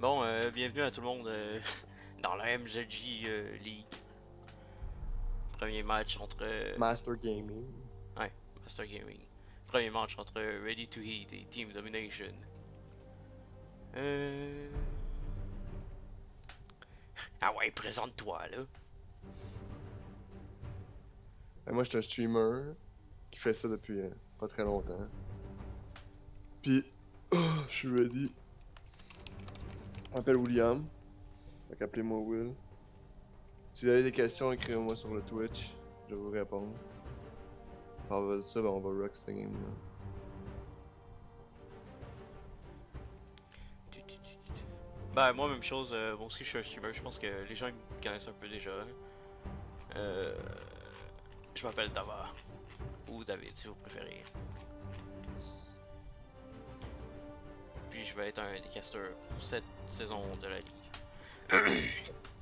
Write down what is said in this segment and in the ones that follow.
Bon, bienvenue à tout le monde dans la MZG League. Premier match entre. Master Gaming. Ouais, Master Gaming. Premier match entre Ready to Heat et Team Domination. Euh... Ah ouais, présente-toi là. Moi, je suis un streamer qui fait ça depuis pas très longtemps. Puis, je suis ready. Je m'appelle William. Fait qu'appelez-moi Will. Si vous avez des questions, écrivez-moi sur le Twitch. Je vais vous répondre. Par de ça, ben, on va rock cette game là. Bah, moi, même chose. Bon, aussi, je suis un streamer. Je pense que les gens ils me connaissent un peu déjà. Euh... Je m'appelle Dava. Ou David, si vous préférez. Puis, je vais être un des casters pour cette saison de la Ligue.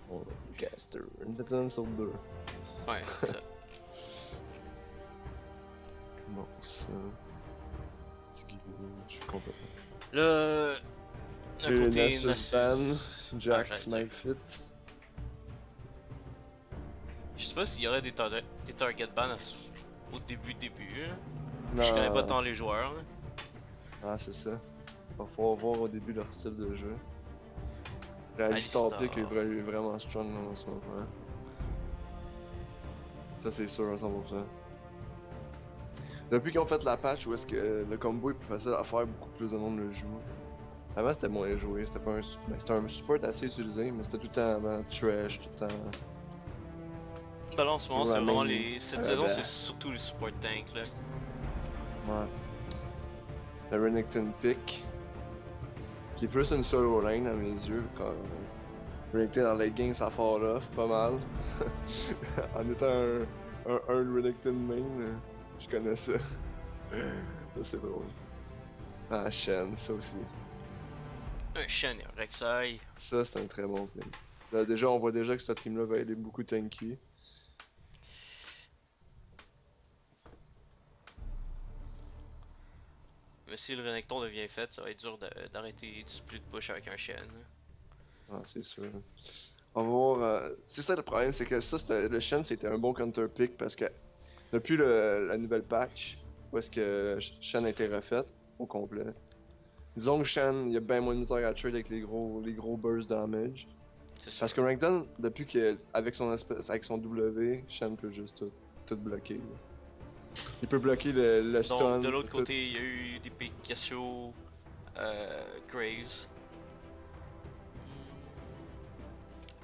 On va être caster. Une petite sur deux. Ouais, c'est ça. Bon, ça. C'est qui je suis complètement. Le Et côté Nessus Ban, Jack Smilefit. Je sais pas s'il y aurait des target ban au début. Non. Je connais pas tant les joueurs. Là. Ah, c'est ça. Va falloir voir au début leur style de jeu. La liste optique est vraiment strong en ce moment. Ça, c'est sûr à 100%. Depuis qu'ils ont fait la patch où est-ce que le combo est plus facile à faire, beaucoup plus de monde le joue. Avant, c'était moins joué. C'était pas un, c'était un support assez utilisé, mais c'était tout le temps avant trash, tout le temps. Bah là, en ce moment, c'est vraiment cette saison, ben. c'est surtout les support tanks là. Ouais. Le Renekton pick. Qui est plus une solo lane à mes yeux. Quand Renekton dans late game, ça fall off pas mal. En étant un Renekton main, je connais ça. Ça c'est drôle. Ah, Shen, ça aussi. Un Shen et un Rek'Sai. Ça, c'est un très bon play. Là, déjà, on voit déjà que cette team-là va aller beaucoup tanky. Mais si le Renekton devient fait, ça va être dur d'arrêter du split push avec un Shen. Ah, c'est sûr. On va voir. C'est ça le problème, c'est que ça, le Shen, c'était un bon counter pick parce que depuis la nouvelle patch, où est-ce que Shen a été refait au complet, disons que Shen, il y a bien moins de misère à trade avec les gros burst damage. Parce que Renekton, depuis que avec son W, Shen peut juste tout bloquer. Là. Il peut bloquer le stun. Donc, de l'autre côté, il y a eu des Pikachu, Graves.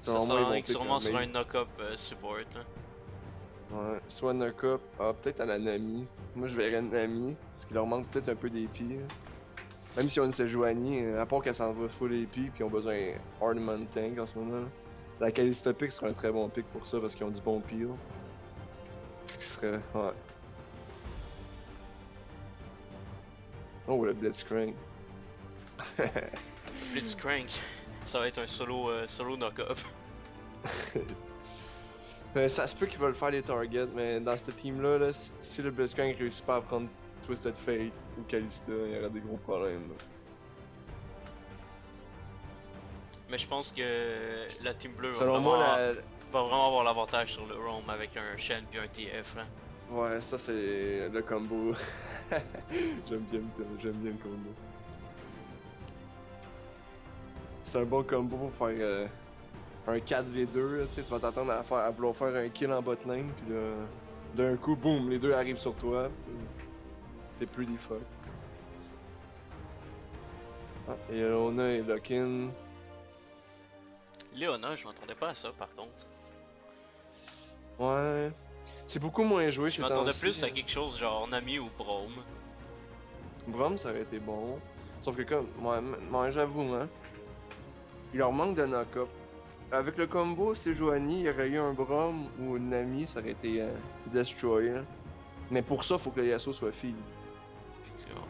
Ça s'en sûrement sur un knock-up support. Là. Ouais, soit knock-up, peut-être à la Nami. Moi je verrais Nami, parce qu'il leur manque peut-être un peu d'AP. Même si on une Sejuani, à part qu'elle s'en va full AP, puis ils ont besoin d'Ornament Tank en ce moment. La Callisto pick serait un très bon pick pour ça, parce qu'ils ont du bon peel. Ce qui serait. Ouais. Oh, le Blitzcrank. Blitzcrank, ça va être un solo knock-up. Ça se peut qu'ils veulent faire les targets, mais dans cette team-là, là, si le Blitzcrank réussit pas à prendre Twisted Fate ou Calista, il y aura des gros problèmes. Là. Mais je pense que la team bleue va vraiment avoir l'avantage sur le roam avec un Shen puis un TF. Là. Ouais, ça c'est le combo. J'aime bien le combo. C'est un bon combo pour faire un 4v2, là, tu vas t'attendre à vouloir faire un kill en bot lane, puis là, d'un coup, boum, les deux arrivent sur toi. T'es pretty fuck. Ah, et Leona et Lock-in. Leona, je m'attendais pas à ça par contre. Ouais. C'est beaucoup moins joué chez Je m'attendais plus à quelque chose genre Nami ou Braum. Braum, ça aurait été bon. Sauf que comme, moi j'avoue, hein, il leur manque de knock-up. Avec le combo Sejuani, il y aurait eu un Braum ou une Nami, ça aurait été Destroy. Hein. Mais pour ça, faut que le Yasuo soit fille. Effectivement.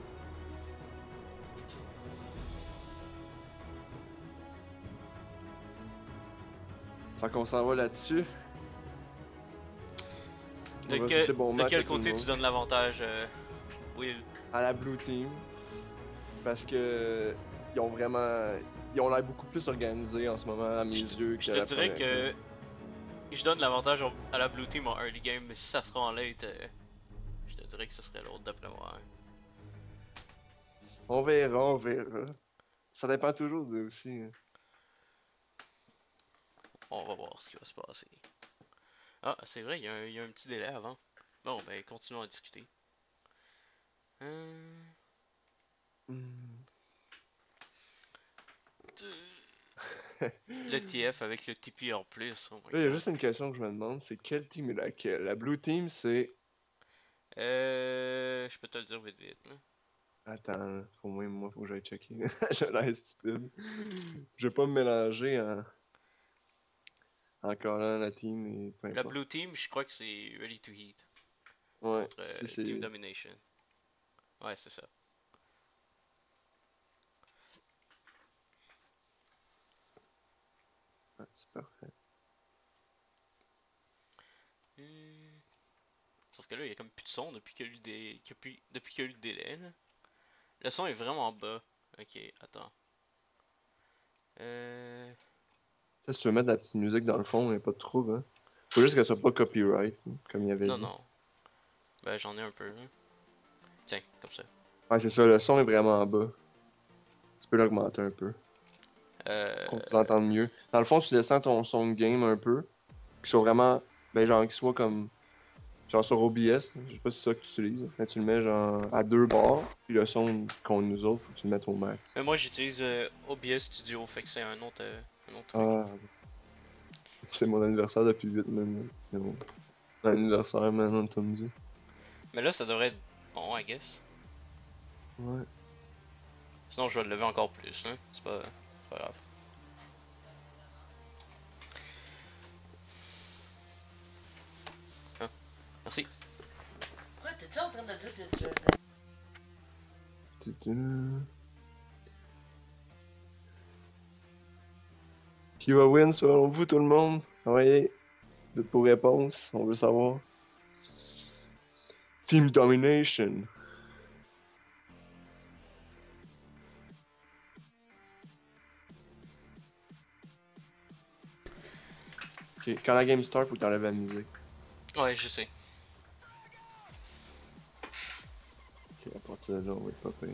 Fait qu'on s'en va là-dessus. De quel côté tu donnes l'avantage, Will? À la blue team. Parce que ils ont vraiment. Ils ont l'air beaucoup plus organisés en ce moment, à mes yeux, Je que te la dirais première que game. je donne l'avantage à la Blue Team en early game, mais si ça sera en late, je te dirais que ce serait l'autre d'après moi. Hein. On verra, on verra. Ça dépend toujours de aussi. Hein. On va voir ce qui va se passer. Ah, c'est vrai, il y a un petit délai avant. Bon, ben, continuons à discuter. Euh... Hmm. Le TF avec le TP en plus, oh my Là, il y a god. juste une question que je me demande, c'est quel team est laquelle? La Blue Team, c'est... Je peux te le dire vite vite. Là. Attends, pour moi, faut que j'aille checker. Je l'air stupide. Je vais pas me mélanger en collant la team et peu La importe. Blue Team, je crois que c'est Ready to Heat Ouais, contre si Team c'est... Domination. Ouais, c'est ça. Ouais, c'est parfait. Hmm. Sauf que là, il y a comme plus de son depuis qu'il y a eu depuis qu'il y a eu le délai. Là. Le son est vraiment bas. Ok, attends. Euh... Ça, si tu veux mettre de la petite musique dans le fond, il n'y a pas de trouble, hein. Faut juste qu'elle soit pas copyright, hein, comme il avait Non, dit. non. Ben, j'en ai un peu. Là. Tiens, comme ça. Ouais, c'est ça, le son est vraiment bas. Tu peux l'augmenter un peu, Euh... qu'on vous entende mieux. Dans le fond, tu descends ton son de game un peu, qu'il soit vraiment... Ben, genre, qu'il soit comme... Genre sur OBS, là, je sais pas si c'est ça que tu utilises. Mais tu le mets genre à 2 barres, puis le son qu'on nous autres, faut que tu le mettes au max. Mais moi, j'utilise OBS Studio, fait que c'est un autre truc. Ah, c'est mon anniversaire depuis 8 minutes. C'est mon anniversaire maintenant, t'as me dit. Mais là, ça devrait être bon, I guess. Ouais. Sinon, je vais le lever encore plus. Hein. C'est pas grave. Hein. Merci. Quoi, t'es-tu en train de dire que tu veux... Qui va win selon vous, tout le monde? Envoyez, dites vos réponses, on veut savoir. Team Domination. Ok, quand la game start, faut que t'enlèves la musique. Ouais, je sais. Ok, à partir de là, on va être pas pire.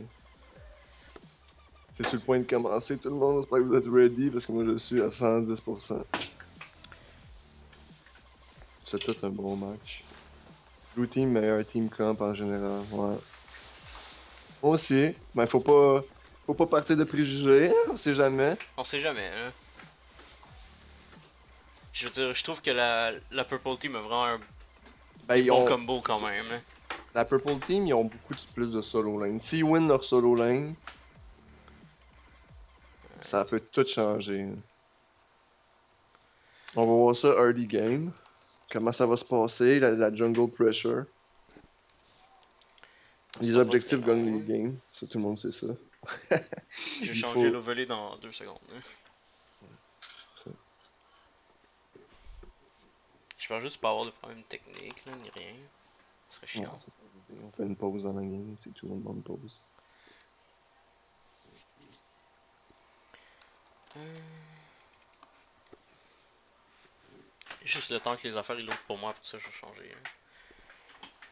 C'est sur le point de commencer, tout le monde. J'espère que vous êtes ready parce que moi je suis à 110%. C'est tout un bon match. Blue team, meilleur team comp en général. Ouais. Moi aussi, mais faut pas partir de préjugés, hein, on sait jamais. On sait jamais, hein. Je veux dire, je trouve que la Purple Team a vraiment Ben, des ils bons ont. combos quand même. Hein. La Purple Team, ils ont beaucoup plus de solo lane. S'ils win leur solo lane, ça peut tout changer. On va voir ça early game. Comment ça va se passer, la jungle pressure. Ça Les sera pas très objectifs gagnent long. les Hein. games. Ça, tout le monde sait ça. Je vais Il changer faut. l'overlay dans 2 secondes. Hein. J'espère juste pas avoir de problème technique, là, ni rien. Ce serait Non, chiant. c'est pas l'idée. On fait une pause dans la game, c'est tout, on demande pause. Juste le temps que les affaires ils loadent pour moi, pour ça je vais changer. Hein.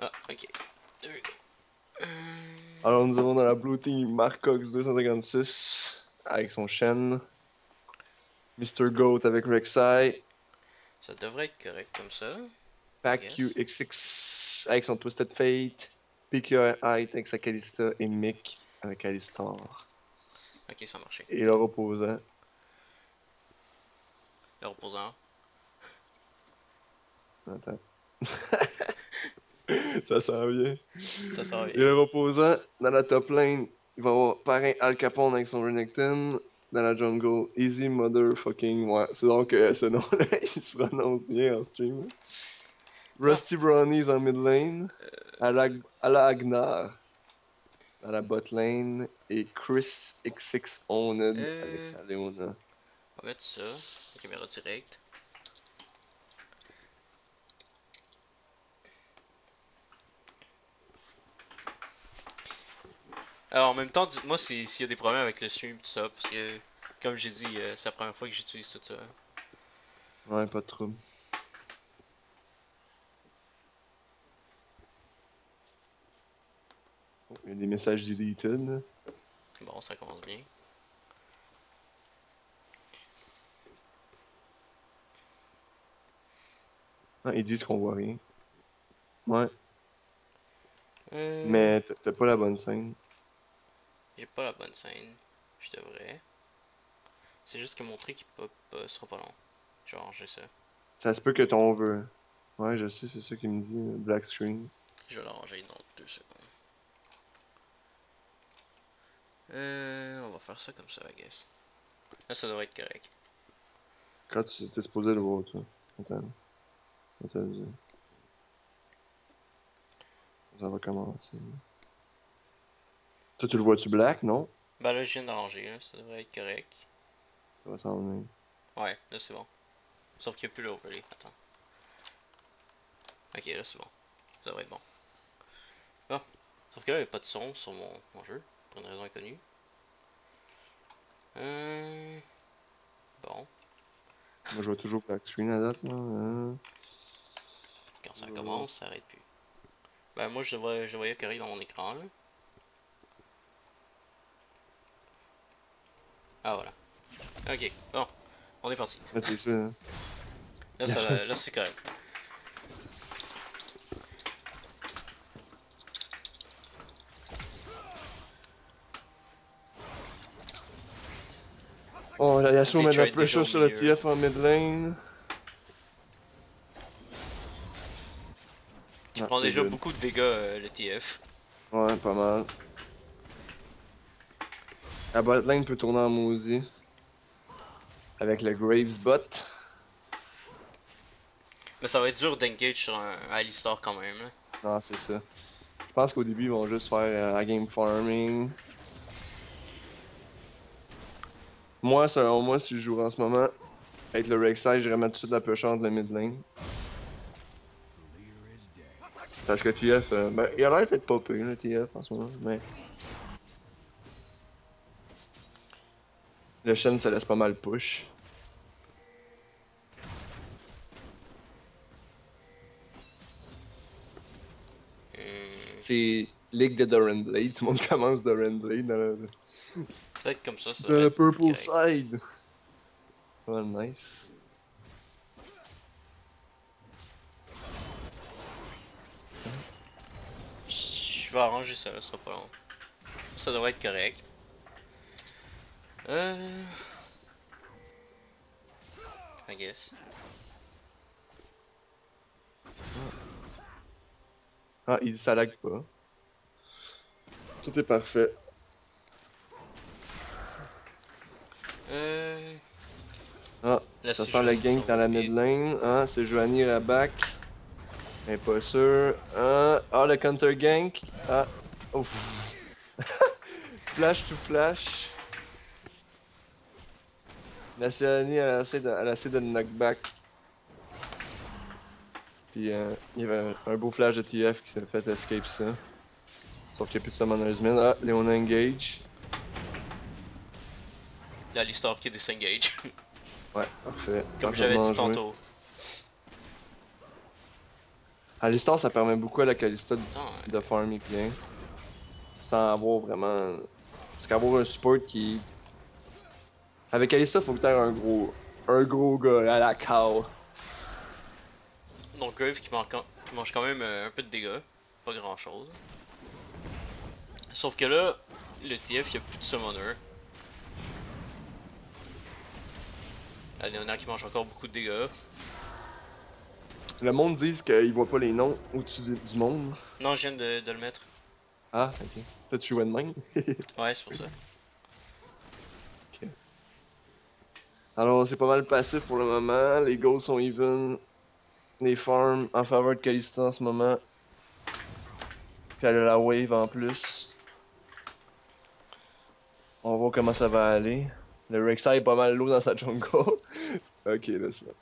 Ah, ok. There we go. Alors nous avons dans la Blue Team Mark Cox 256 avec son Shen. Mr. Goat avec Rek'Sai. Ça devrait être correct comme ça. Pac Yes. QX6 avec son Twisted Fate. PQI avec sa Kalista et Mick avec Alistar. Ok, ça a marché. Et leur opposant. Le reposant. Attends. Ça s'en vient. Ça sert à Et rien. leur opposant, dans la top lane, il va y avoir Parrain Al Capone avec son Renekton. Dans la jungle, Easy Motherfucking. Ouais, c'est donc ce nom-là, il se prononce bien en stream. Ah, Rusty Brownies en mid lane. À la Agnar dans la bot lane. Et Chris X6 Owned avec sa Leona. on va mettre ça. La caméra directe. Alors, en même temps, dites-moi s'il y a des problèmes avec le stream, tout ça, parce que, comme j'ai dit, c'est la première fois que j'utilise tout ça. Ouais, pas de trouble. Oh, il y a des messages deleted. Bon, ça commence bien. Ah, ils disent qu'on voit rien. Ouais, Euh... mais t'as pas la bonne scène. J'ai pas la bonne scène. Je devrais. C'est juste que mon truc qui pop sera pas long. Je vais arranger ça. Ça se peut que ton veut. Ouais, je sais, c'est ça qu'il me dit, black screen. Je vais l'arranger dans 2 secondes. On va faire ça comme ça, I guess. Là, ça devrait être correct. Quand tu t'es supposé le voir, toi. Attends. Attends. Ça va commencer. Toi, tu le vois-tu black, non? Bah là, je viens d'arranger, là, ça devrait être correct. Ça va s'en venir. Ouais, là c'est bon. Sauf qu'il n'y a plus le overlay. Attends. Ok, là c'est bon. Ça devrait être bon. Bon. Sauf que là, il n'y a pas de son sur mon jeu, pour une raison inconnue. Bon. Moi, je vois toujours black screen à date, là. Quand ça commence, ça arrête plus. Ben moi, je voyais correct dans mon écran, là. Ah voilà. Ok, bon. On est parti. Là, c'est ça. Hein. Là c'est correct. Oh, la Yasuo met de la trade déjà pressure au sur le milieu. TF en mid lane. Il Ah, prend c'est déjà good. beaucoup de dégâts, le TF. Ouais, pas mal. La bot lane peut tourner en maudit. Avec le Graves bot. Mais ça va être dur d'engage sur un Alistar quand même, là. Non, c'est ça. Je pense qu'au début, ils vont juste faire la game farming. Moi, selon moi, si je joue en ce moment, avec le Rek'Sai, j'irais mettre tout de la pressure de la mid lane. Parce que TF, ben, il a l'air fait popper, le TF en ce moment, mais. Le Shen se laisse pas mal push. C'est Ligue de Doranblade, tout le monde commence Doranblade Peut-être comme ça dans va le être purple correct. side. Oh, nice. Je vais arranger ça, là, ça sera pas long. Ça devrait être correct. I guess. Ah, il dit ça lag pas. Tout est parfait. Ah, Là, ça c'est sent le Joanie qui gank s'en dans la va mid vite. lane. Ah, c'est Joanie à back. Mais pas sûr. Ah, le counter gank. Ah, ouf. Flash to flash. La Joanie, elle essaie de knockback. Puis il y avait un beau flash de TF qui s'est fait escape ça. Sauf qu'il n'y a plus de summoners mid. Ah, Leona engage. L'Alistar qui disengage. Ouais, parfait. Comme j'avais dit Parfaitement joué. tantôt. Alistar, ça permet beaucoup à la Kalista Attends, de farmer bien. Sans avoir vraiment. Parce qu'avoir un support qui. Avec Kalista, faut que t'aies un gros gars à la cow. donc Grave qui mange quand même un peu de dégâts. Pas grand chose. Sauf que là, le TF, il a plus de summoner. La Léona qui mange encore beaucoup de dégâts. Le monde dit qu'il voit pas les noms au-dessus du monde. Non, je viens de le mettre. Ah, ok. Toi, tu jouais de même? Ouais, c'est pour ça. Ok. Alors, c'est pas mal passif pour le moment. Les goals sont even. Les farms en faveur de Kalista en ce moment. Puis elle a la wave en plus. On va voir comment ça va aller. Le Rek'Sai est pas mal low dans sa jungle. Ok, là, c'est bon.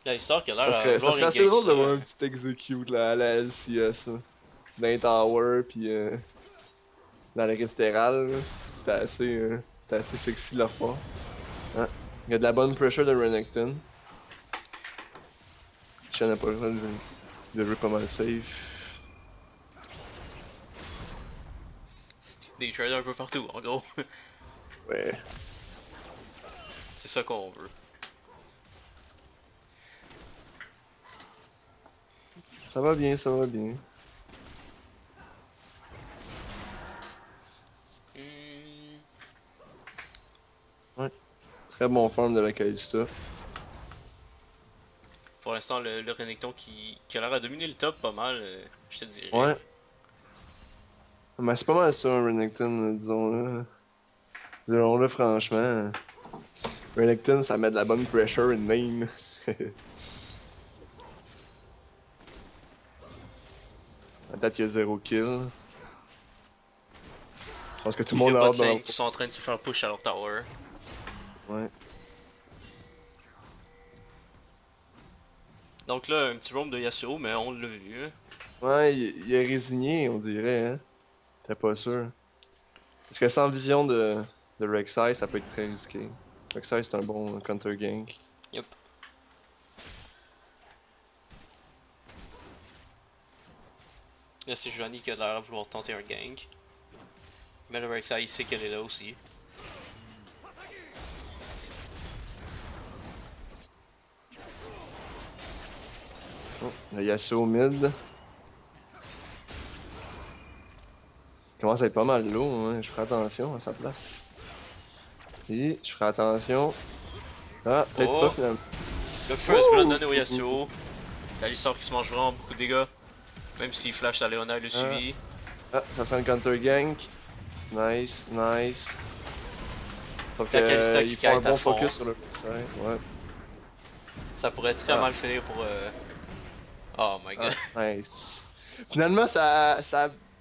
L'Alistar qui a l'air Ça à serait vouloir assez engage drôle ça. de voir un petit execute là, à la LCS. Là. D'un tower, pis dans le littéral. C'était assez sexy de leur part. Hein? Il y a de la bonne pressure de Renekton. Shen n'a pas le droit de jouer pas mal safe. Des trades un peu partout, en gros. Ouais. C'est ça qu'on veut. Ça va bien, ça va bien. Ouais. Très bon forme de la Kalista. Pour l'instant, le Renekton qui a l'air à dominer le top pas mal, je te dirais. Ouais. Mais c'est pas mal ça, un Renekton, disons-le. Disons-le franchement. Renekton, ça met de la bonne pressure in main. Peut-être qu'il y a 0 kill. Je pense que tout le monde a hâte Les d'en... botlane qui sont en train de se faire push à leur tower. Ouais. Donc là, un petit roam de Yasuo, mais on l'a vu. Hein. Ouais, il est résigné, on dirait, hein. T'es pas sûr. Parce que sans vision de Rek'Sai, ça peut être très risqué. Rek'Sai, c'est un bon counter gank. Yep. Là, c'est Johnny qui a l'air de vouloir tenter un gank. Mais le Rek'Sai, il sait qu'elle est là aussi. Oh, le Yasuo mid. Il commence à être pas mal lourd, hein. Je ferai attention à sa place. Et je ferai attention. Ah, peut-être Oh. pas finalement. Le first blood donné au Yasuo. La licence qui se mange vraiment beaucoup de dégâts. Même s'il flash la Leona et le suivi. Ah, ça sent le counter gank. Nice, nice. Donc, La Kalista ils qui font un kite à bon fond. focus sur le side, ouais. Ça pourrait très mal finir pour. Oh my god. Ah, nice. Finalement, ça a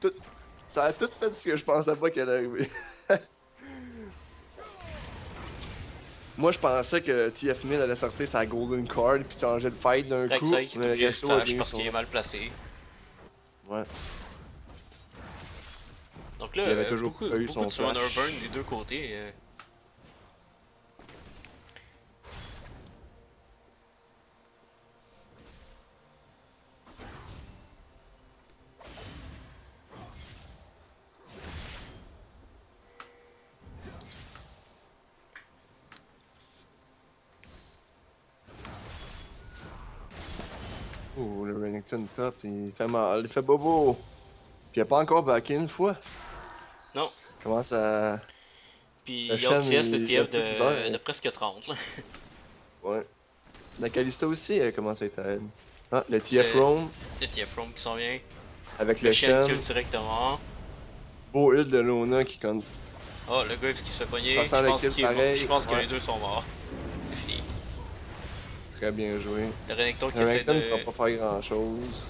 tout fait ce que je pensais pas qu'elle allait arriver. Moi, je pensais que TF Mid allait sortir sa golden card puis changer le fight d'un coup. Rek'Sai qui est Mais obligé de Yasuo a flash bien parce son- qu'il est mal placé. Ouais. Donc là, Il avait toujours beaucoup, pas eu beaucoup son de summoner flash. burn des deux côtés. Oh, le Renekton top, il fait mal, il fait bobo. Puis il a pas encore backé une fois. Non. Comment ça. Puis Le il y a Shen, OTS le il a TF plus de misère, de presque 30. Là. Ouais. La Kalista aussi, elle commence à être à elle. Ah, le TF Le- Roam Le TF Roam qui s'en vient. avec Le le Shen Shen. kill directement. Beau ult de Lona qui compte. Oh, le Graves qui se fait pogner. Ça Je sent le pense, kill qu'il est mort. pareil, Je pense que ouais. les deux sont morts. C'est fini. Très bien joué. Le Renekton qui Le essaie Renekton ne de. pourra pas faire grand chose.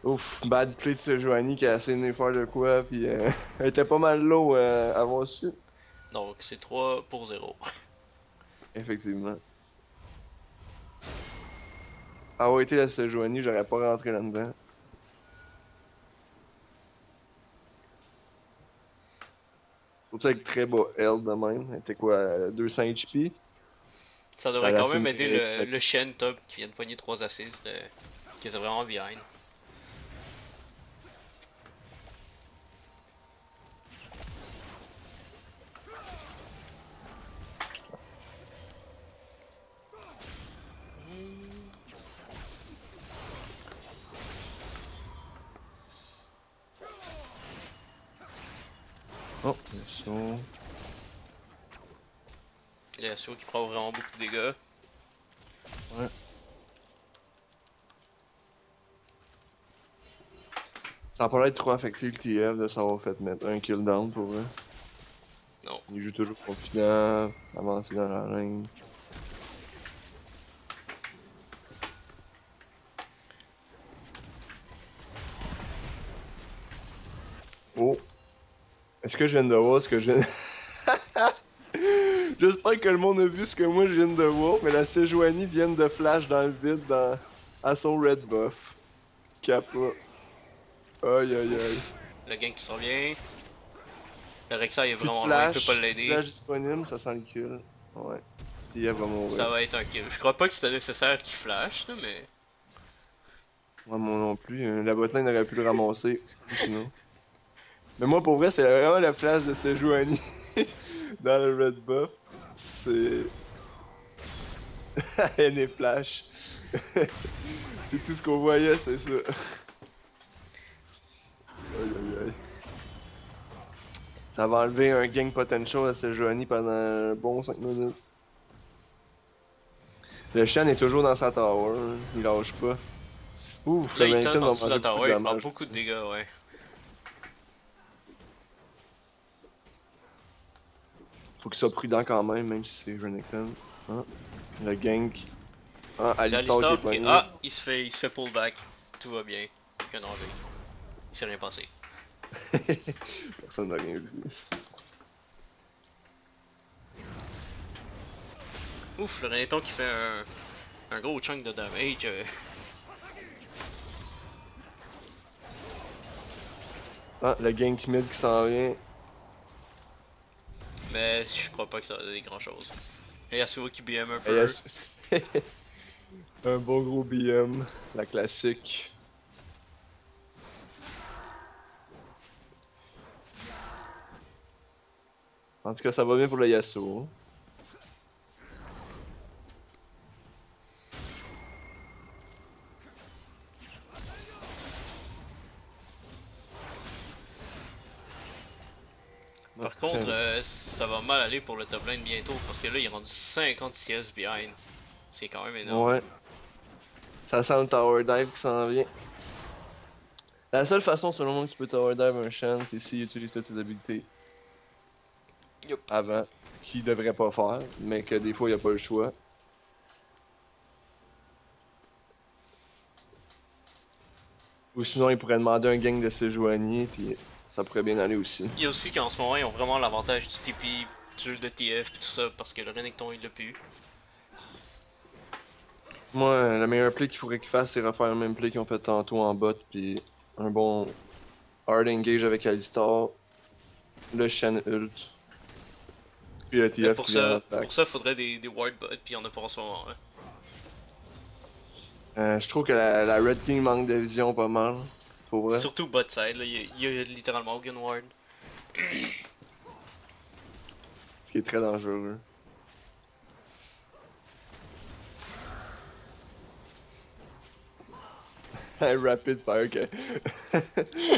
Ouf, bad play de Sejuani qui a essayé de nous faire de quoi, puis elle était pas mal low à avoir su. Donc c'est 3 pour 0. Effectivement. Avoir été la Sejuani, j'aurais pas rentré là-dedans. Surtout avec très bas health de même. Elle était quoi, 200 HP? Ça devrait Elle a quand même assez aider mérité. le Shen top qui vient de pogner 3 assists. Qui est vraiment behind. Oh, le son. Le Yasuo qui prend vraiment beaucoup de dégâts. Ouais. Ça a pas l'air trop affecté le TF de s'avoir fait mettre un kill down pour eux. Non. Il joue toujours confident, avancer dans la ligne. Oh! Est-ce que je viens de voir ce que je viens J'espère que le monde a vu ce que moi je viens de voir, mais la Sejuani vient de flash dans le vide à son red buff. Capra. Aïe aïe aïe. Le gang qui se revient. Le Rek'Sai est Plus de vraiment loin, il peut flash, pas plus de l'aider. flash disponible, ça sent le kill. Ouais. TF va mourir. Ça va être un kill. Je crois pas que c'était nécessaire qu'il flash, là, mais. Ouais, moi non plus. La botlane aurait pu le ramasser. Sinon. Mais moi, pour vrai, c'est vraiment le flash de Sejuani dans le red buff. C'est. Elle est flash. C'est tout ce qu'on voyait, c'est ça. Aïe aïe aïe. Ça va enlever un gang potential à Sejuani pendant un bon 5 minutes. Le Shen est toujours dans sa tower, hein. Il lâche pas. Ouf, Là, le il Renekton tente va en dessous de manger la beaucoup de tower, il prend dommages beaucoup de aussi. dégâts, ouais. Faut qu'il soit prudent quand même si c'est Renekton. Ah, le gank. Ah, Il y a Alistar qui est Alistar qui. pogné. Ah, il se fait pull back. Tout va bien. Aucun danger. Il s'est rien passé. Personne n'a rien vu. Ouf, le Renekton qui fait un gros chunk de damage. Ah, le gank mid qui s'en vient. Mais je crois pas que ça va donner grand chose. Et Yasuo qui BM un Et peu. yes. Un bon gros BM, la classique. En tout cas, ça va bien pour le Yasuo. Par contre, ça va mal aller pour le top lane bientôt parce que là il est rendu 50 CS behind. C'est quand même énorme. Ouais. Ça sent le tower dive qui s'en vient. La seule façon selon moi que tu peux tower dive un Shen, c'est s'il utilise toutes ses habilités. Yup. Avant. Ce qu'il devrait pas faire, mais que des fois il a pas le choix. Ou sinon il pourrait demander un gang de Sejuani, puis ça pourrait bien aller aussi. Il y a aussi qu'en ce moment ils ont vraiment l'avantage du TP, du de TF et tout ça parce que le Renekton il l'a plus. Moi, le meilleur play qu'il faudrait qu'il fasse, c'est refaire le même play qu'ils ont fait tantôt en bot, puis un bon hard engage avec Alistar, le Shen ult, puis le Mais TF pour qui vient en ça, attaque. faudrait des ward bots puis il y en a pas en ce moment. Hein. Je trouve que la red team manque de vision pas mal, pour vrai. Surtout bot side, là, il y a littéralement aucun ward. Ce qui est très dangereux. Rapid Fire Cannon.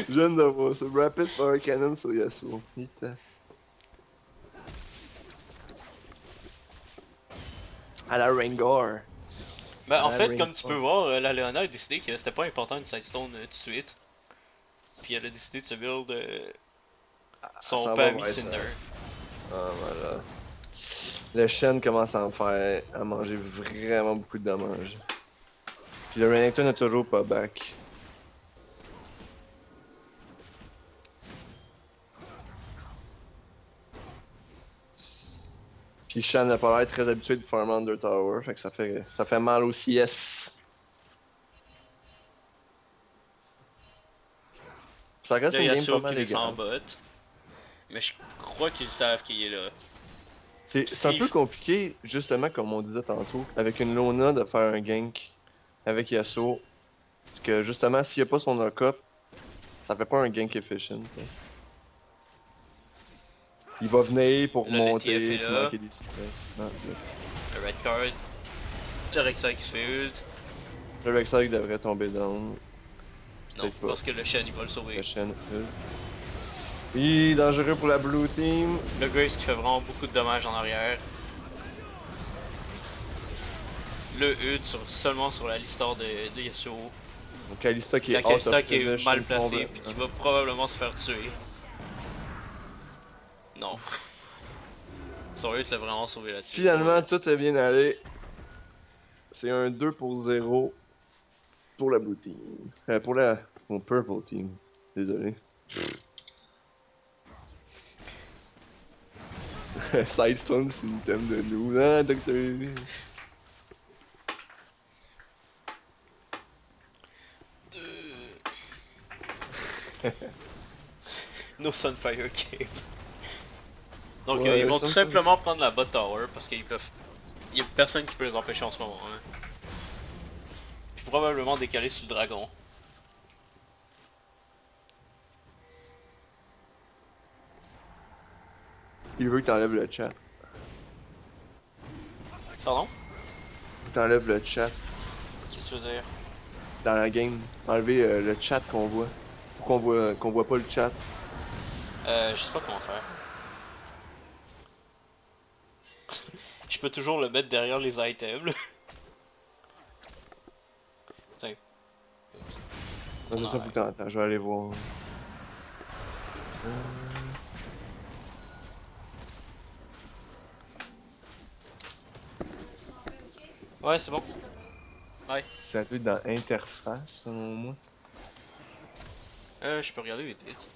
Je viens de voir ça. Rapid Fire Cannon sur Yasuo. Putain. À la Rengar. Ben, en Ah, fait, Ring comme tu pas. peux voir, la Leona a décidé que c'était pas important une sidestone tout de suite. Puis elle a décidé de se build son s'en va Pammy vers ça. Cinder. Ah voilà. Le Shen commence à me faire à manger vraiment beaucoup de dommages. Puis le Renekton n'a toujours pas back. Puis Shen n'a pas l'air très habitué de farm under tower, fait que ça fait mal au CS. Ça reste Là, une game Yasuo pas qui mal descend en égale. bot. Mais je crois qu'ils savent qu'il est là. C'est un Si peu je- compliqué, justement, comme on disait tantôt, avec une Lona de faire un gank avec Yasuo. Parce que justement, s'il n'y a pas son knock-up, ça fait pas un gank efficient, tu sais. Il va venir pour Là, le monter, TF est puis là. manquer des suppresses. Non, là, Le red card. Le Rek'Sai qui se fait ult. le Rek'Sai devrait tomber down. Non, Peut-être pas. parce que le Shen il va le sauver. La chaîne. Oui, dangereux pour la blue team. Le Graves qui fait vraiment beaucoup de dommages en arrière. Le ult seulement sur la Alistar de Yasuo. Donc Kalista qui est La out Kalista of qui est position mal placée complètement. puis qui va probablement se faire tuer. Non. Son ult l'a vraiment sauvé là-dessus. Finalement, tout est bien allé. C'est un 2-0 pour la blue team. Pour la purple team. Désolé. Sidestone, c'est une thème de nous. Ah, Dr. No Sunfire Cape. Donc Ouais, ils vont tout Sunfire. simplement prendre la bot tower parce qu'ils peuvent. Il y a personne qui peut les empêcher en ce moment. Hein. Puis probablement décaler sur le dragon. Il veut que t'enlèves le chat. Pardon? T'enlèves le chat Qu'est-ce que tu veux dire? dans la game. Enlever le chat qu'on voit. Faut qu'on voit pas le chat. Je sais pas comment faire. Je peux toujours le mettre derrière les items. Là. Tiens. Non, c'est ça, faut que t'entends. Je vais aller voir. Ouais, c'est bon. Ça doit être dans interface, selon moi. Je peux regarder vite vite.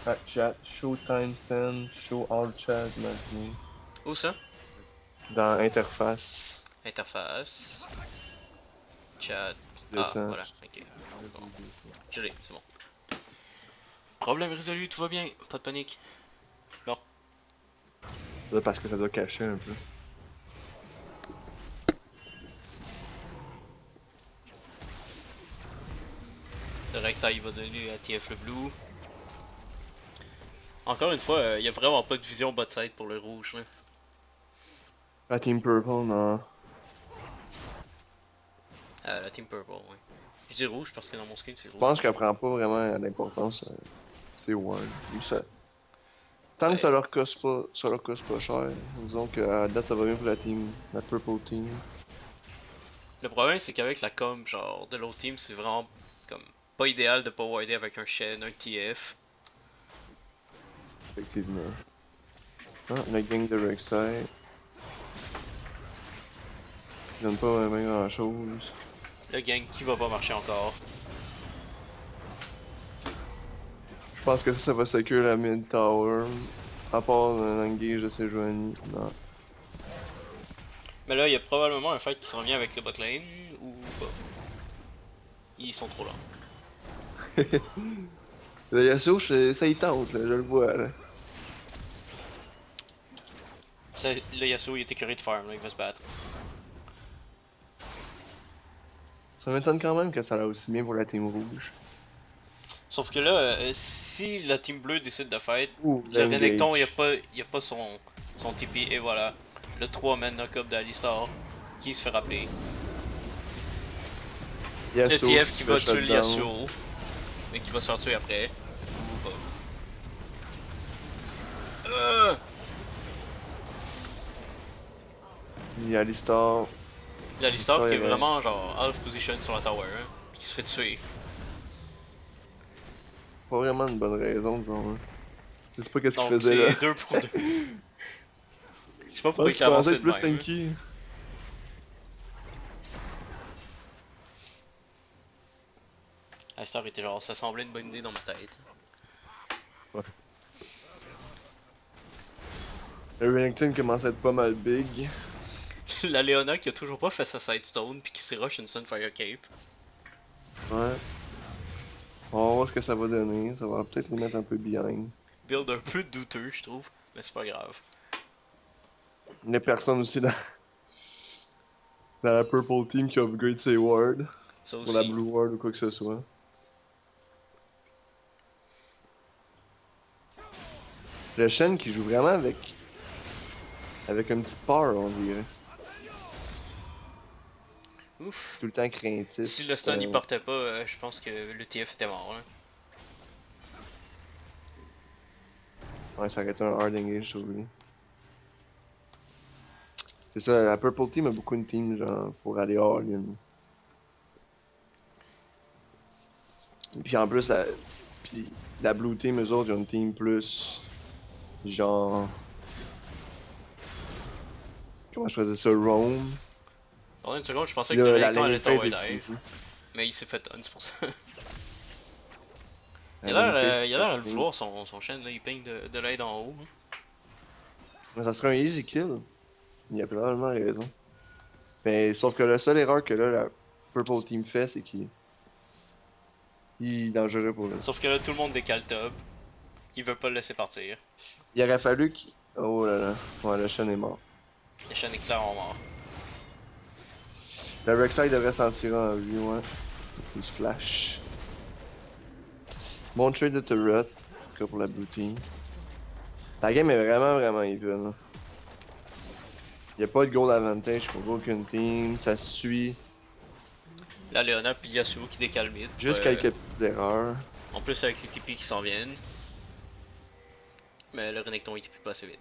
Ah, chat, show timestamp, show all chat, maintenant. Où ça? Dans interface. Interface. Chat. Tu Ah, descends. voilà, ok. Bon. Je l'ai, c'est bon. Problème résolu, tout va bien, pas de panique. Là, parce que ça doit cacher un peu. Le Rek'Sai va donner à TF le blue. Encore une fois, il y a vraiment pas de vision bot side pour le rouge. Là. La Team Purple, non. La team purple, ouais. Je dis rouge parce que dans mon screen c'est Je rouge. pense qu'elle prend pas vraiment l'importance. C'est Ward. Tant que ça leur coste pas cher, disons qu'à date ça va bien pour la Purple Team. Le problème c'est qu'avec la com genre de l'autre team, c'est vraiment comme pas idéal de pas warder avec un Shen, un TF. Effectivement. Ah, la gang de Rek'Sai. Ils donnent pas vraiment grand chose. Le gang qui va pas marcher encore. Je pense que ça va secure la mid tower. À part l'engage de Sejuani. Non. Mais là, il y a probablement un fight qui s'en vient avec le bot lane ou pas. Ils sont trop lents. Le Yasuo, ça y tente, là, je le vois là. Le Yasuo il est écœuré de farm, là, il va se battre. Ça m'étonne quand même que ça aille aussi bien pour la team rouge. Sauf que là, si la team bleue décide de fight, Ouh, le l'engage. Renekton il a pas son TP et voilà. Le 3 man knock-up d'Alistar qui se fait rappeler. Le Yasuo TF se qui fait va tuer le shutdown. Yasuo, mais qui va se faire tuer après. Ou pas. Il y a Alistar. L'Alistar qui est Alistar, vraiment genre out of position sur la tower, hein, qui se fait tuer. Pas vraiment une bonne raison, genre. Hein. Je sais pas qu'est-ce qu'il Donc faisait là. c'est 2 pour 2. Je sais pas Je pourquoi pense il qu'il a pensait avancé être de plus même. tanky. Alistar était genre, ça semblait une bonne idée dans ma tête. Le Renekton commence à être pas mal big. La Leona qui a toujours pas fait sa Sidestone puis qui s'est rush une Sunfire Cape. Ouais. On va voir ce que ça va donner. Ça va peut-être les mettre un peu behind. Build un peu douteux, je trouve, mais c'est pas grave. Il y a personne aussi dans la Purple Team qui upgrade ses wards. Ça Pour la aussi. Blue Ward ou quoi que ce soit. Le Shen qui joue vraiment avec un petit peur, on dirait. Ouf. Tout le temps craintif. Si le stun il partait pas, je pense que le TF était mort. Hein. Ouais, ça aurait été un hard engage sur lui. C'est ça, la Purple Team a beaucoup de teams genre pour aller all-in. Puis en plus, la Blue Team, eux autres, ils ont une team plus. Genre. Comment je faisais ça? Roam. Pendant une seconde, je pensais que Là, le la Renekton lane allait phase tower est dive, finie. mais il s'est fait ton, c'est pour ça. Il La a lane phase l'air à est le finie. vouloir son chaîne là, il ping de l'aide en haut. Hein. Mais ça serait un easy kill. Il a probablement raison. Mais sauf que la seule erreur que là, la Purple Team fait, c'est qu'il est dangereux pour eux. Sauf que là, tout le monde décale top. Il veut pas le laisser partir. Il aurait fallu qu'il... Oh là là. Ouais, le Shen est mort. Les chaînes est clairement mort. Le Rek'Sai devrait s'en tirer en vue, ouais. Plus flash. Bon trade de turret, en tout cas pour la blue team. La game est vraiment even. Là. Y'a pas de goal advantage pour aucune team, ça se suit. Là, Léona puis Yasuo qui décale mid. Juste quelques petites erreurs. En plus, avec les TP qui s'en viennent. Mais le Renekton il TP pas assez vite.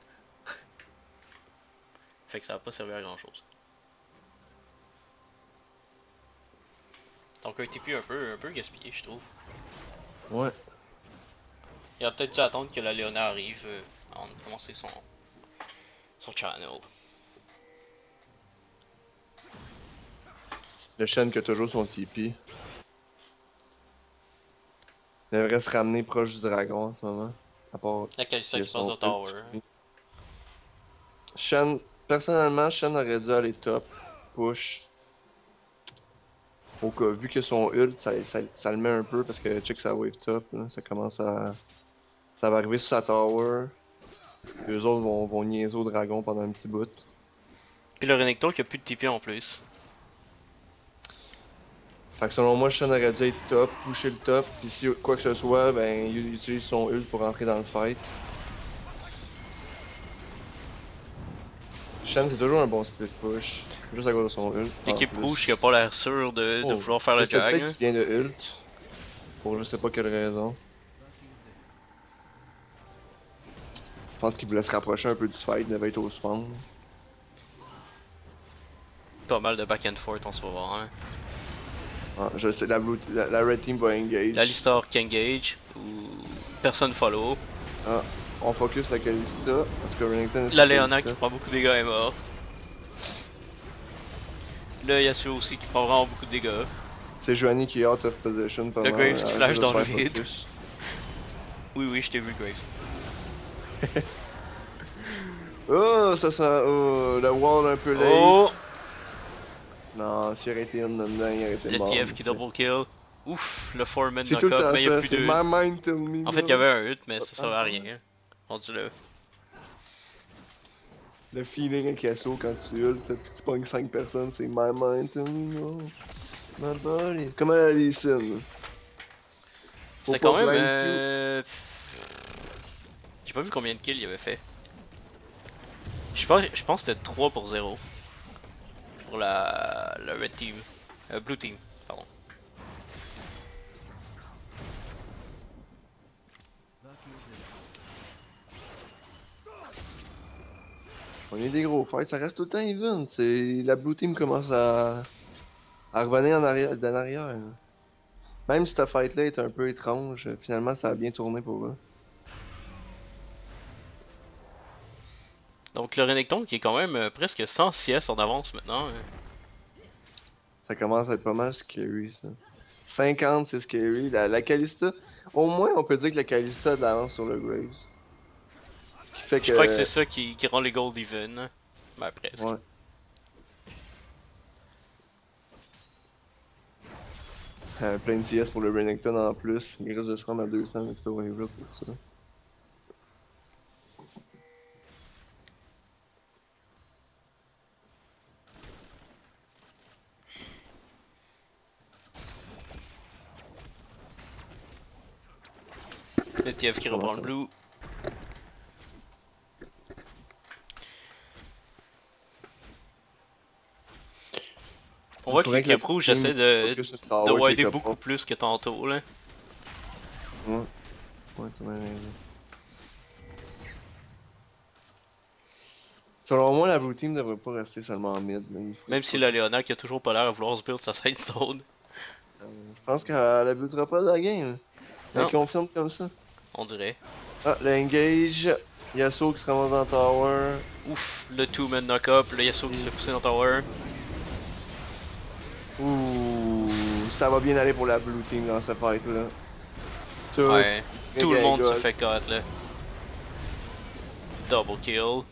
Fait que ça va pas servir à grand chose. Donc un TP un peu gaspillé, je trouve. Ouais. Il a peut-être dû attendre que la Léona arrive avant de commencer son channel. Le Shen qui a toujours son TP. Il devrait se ramener proche du dragon en ce moment. À part. La Kalista qu'il qui y a passe son au tower. ult. Shen, personnellement, Shen aurait dû aller top, push. Au cas, vu que son ult, ça le met un peu parce que check sa wave top, là, ça commence à. Ça va arriver sur sa tower. Et eux autres vont niaiser au dragon pendant un petit bout. Puis le Renekton qui a plus de TP en plus. Fait que selon moi, Shen aurait dû être top, pusher le top, pis si quoi que ce soit, ben il utilise son ult pour rentrer dans le fight. Shen c'est toujours un bon split push, juste à cause de son ult. L'équipe rouge qui a pas l'air sûre de Oh, vouloir faire le juste le fait jag. qu'il vient de ult, pour je sais pas quelle raison. Je pense qu'il voulait se rapprocher un peu du fight, il devait être au spawn. Pas mal de back and forth en ce moment. Hein. Ah, je sais, la red team va engage. L'Alistar qui engage ou personne follow. Ah, on focus la Kalista. En tout cas, Renekton est La sur Léona qui Kalista. prend beaucoup de dégâts est morte. Le Yasuo aussi qui prend vraiment beaucoup de dégâts. C'est Joanie qui est out of position pendant. Le Graves qui flash de dans se le faire vide. focus. Oui, je t'ai vu Graves. Oh, ça sent. Oh, le wall un peu late. Oh! Non, s'il aurait été dedans, il aurait été Le mort. TF qui double kill. Ouf, le Foreman C'est tout le knock-up, temps mais il y a ça, plus c'est de. my mind tell me. En fait, il y no. avait un ult, mais ça servait à rien. Rendu là. Le feeling avec Yasuo quand tu ultes, puis tu pognes 5 personnes, c'est my mind tell me no. My body. Comment la Lee Sin. C'était quand même. J'ai pas vu combien de kills il avait fait. Je pense que c'était 3 pour 0. Pour la Red Team. Blue Team, pardon. On est des gros fights, ça reste tout le temps even. C'est la blue team commence à revenir en arrière, d'en arrière. Même si ta fight là est un peu étrange, finalement ça a bien tourné pour eux. Donc le Renekton qui est quand même presque 100 CS en avance maintenant. Ça commence à être pas mal scary ça. 50 c'est scary. La Kalista, au moins on peut dire que la Kalista a de l'avance sur le Graves. Ce qui fait que. Je crois que c'est ça qui rend les gold even. Ben presque. Ouais. Plein de CS pour le Renekton en plus. Il risque de se rendre à 200 avec ce wave là pour ça. Le TF qui reprend le blue. On voit que l'équipe rouge essaie de wider beaucoup plus que tantôt là. Ouais. Ouais, t'as bien raison. Selon moi, la blue team devrait pas rester seulement en mid. Mais Même si la Léona qui a toujours pas l'air à vouloir se build sa sidestone. Je pense qu'elle la buildera pas de la game. Elle Non. confirme comme ça. On dirait. Ah, l'engage. Yasuo qui se ramasse dans le tower. Ouf, le 2-man knock-up, le Yasuo qui se fait pousser dans le tower. Ouh, ça va bien aller pour la blue team dans cette fight là. Ouais, tout le monde se fait. fait cut là. Double kill.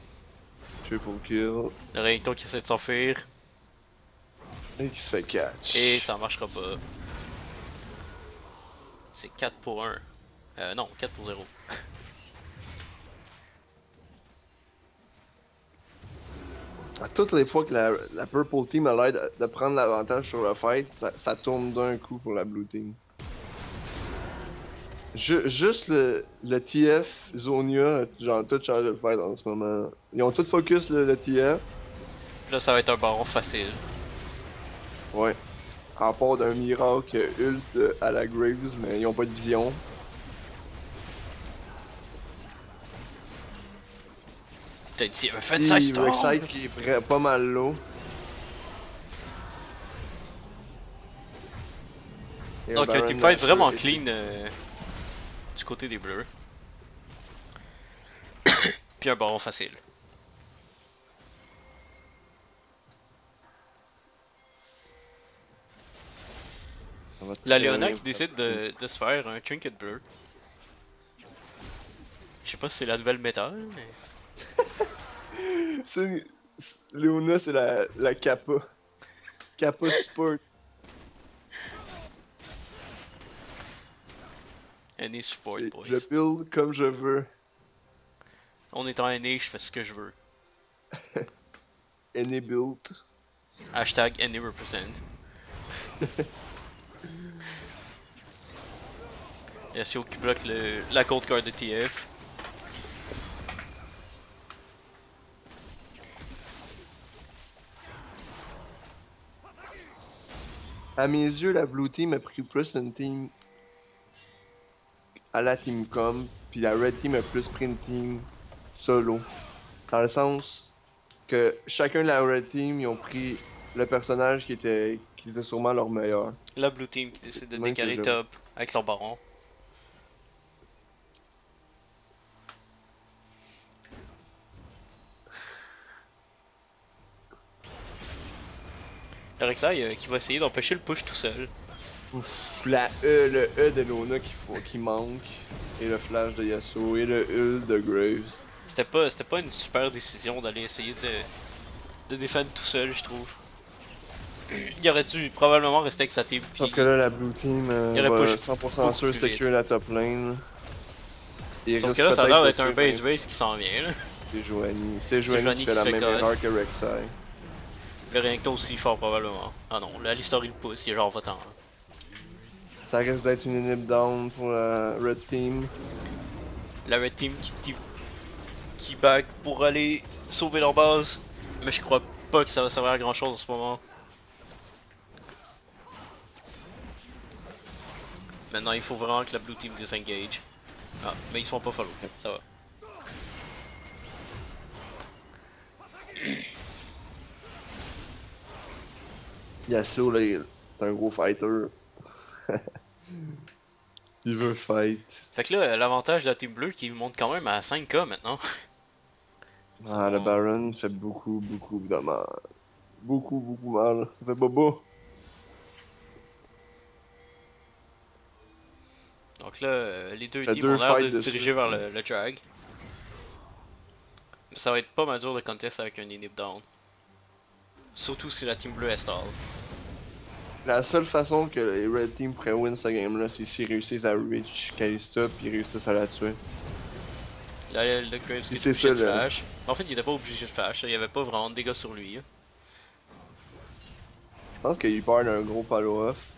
Triple kill. Le Renekton qui essaie de s'enfuir. Et qui se fait catch. Et ça marchera pas. C'est 4 pour 1. Non, 4 pour 0. À toutes les fois que la Purple Team a l'air de prendre l'avantage sur le fight, ça tourne d'un coup pour la Blue Team. Juste le TF, Zonia, genre tout changé le fight en ce moment. Ils ont tout focus le TF. Là, ça va être un baron facile. Ouais. À part d'un miracle ult à la Graves, mais ils ont pas de vision. Peut-être s'il avait fait Et ça, Storm. Rek'Sai qui est pas mal low. Et Donc un Baron teamfight Nashor vraiment est- clean du côté des bleus. Puis un baron facile. Ça va La très Leona bien. qui décide de se faire un trinket bleu. Je sais pas si c'est la nouvelle méta, mais... Leona, c'est la Kappa. Kappa Sport. NA support, C'est- boys. Je build comme je veux. On est en NA, je fais ce que je veux. Any build. Hashtag NA represent. Yasuo qui bloque la cold card de TF. À mes yeux, la Blue Team a pris plus une team à la Team Com, puis la Red Team a plus pris une team solo. Dans le sens que chacun de la Red Team, ils ont pris le personnage qui était sûrement leur meilleur. La blue team qui décide de C'est même que décaler je- top avec leur baron. Le Rek'Sai qui va essayer d'empêcher le push tout seul. Ouf, le E de Lona qui manque, et le flash de Yasuo, et le ult de Graves. C'était pas une super décision d'aller essayer de défendre tout seul, je trouve. Il aurait dû probablement rester avec sa team. Sauf puis- que là, la Blue Team Il aurait va push 100% beaucoup sûr plus vite. secure la top lane. Il Sauf risque que là, ça a l'air peut-être d'être un de tuer base race qui s'en vient. Là. C'est Joanie. C'est Joanie Joanie qui qui fait se la fait même cut. erreur que Rek'Sai. Le Renekton aussi fort probablement. Ah non, la Alistar il pousse, il est genre votant. Ça risque d'être une inhib down pour la Red Team. La Red Team qui back pour aller sauver leur base. Mais je crois pas que ça va servir à grand chose en ce moment. Maintenant il faut vraiment que la Blue Team désengage. Ah, mais ils se font pas follow, ça va. Yasuo, là, c'est un gros fighter. Il veut fight. Fait que là, l'avantage de la Team Bleue qui monte quand même à 5k maintenant. Ah, le Baron fait beaucoup de mal. Beaucoup mal. Ça fait bobo. Donc là, les deux Fait teams deux ont l'air de fights se de diriger suite. vers le drag. Mais ça va être pas mal dur de contest avec un inhib down. Surtout si la Team Bleue est stall. La seule façon que les Red Team pourraient win ce game-là, c'est s'ils réussissent à reach Kalista puis ils réussissent à la tuer. Là, le Graves qui est c'est obligé ça, de là. flash. En fait, il était pas obligé de flash, il y avait pas vraiment de dégâts sur lui. Hein. Je pense qu'il part d'un gros follow-off.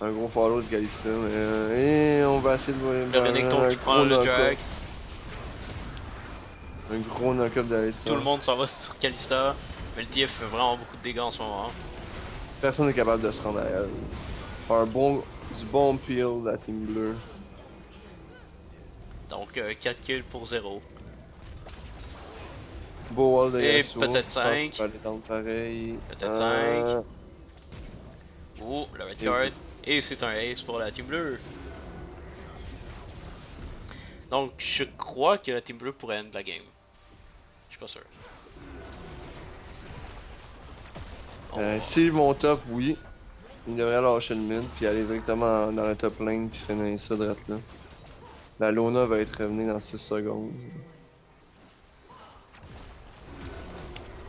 Un gros follow de Kalista, mais et on va essayer de voir Le Renekton qui prend le drag. Un gros knock-up d'Alista. Tout le monde s'en va sur Kalista. Mais le TF fait vraiment beaucoup de dégâts en ce moment. Personne n'est capable de se rendre à elle. Du bon peel de la team bleue. Donc 4 kills pour 0. Beau wall de Et Yasuo. peut-être Je pense qu'il 5. va aller dans le pareil. Peut-être 5. Oh, la red card. Et c'est un ace pour la team bleue. Donc je crois que la team bleue pourrait end la game. Je suis pas sûr. S'ils vont top, oui. Ils devraient lâcher le mid, puis aller directement dans la top lane, puis finir ça direct là. La Lona va être revenue dans 6 secondes.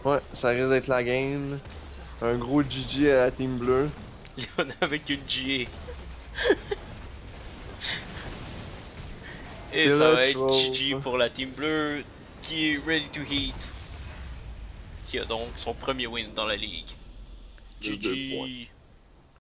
Ouais, ça risque d'être la game. Un gros GG à la team bleue. Il y en a avec une GA. Et C'est ça va retro. être GG pour la team bleue qui est ready to hit. Qui a donc son premier win dans la ligue. De 2 points. GG.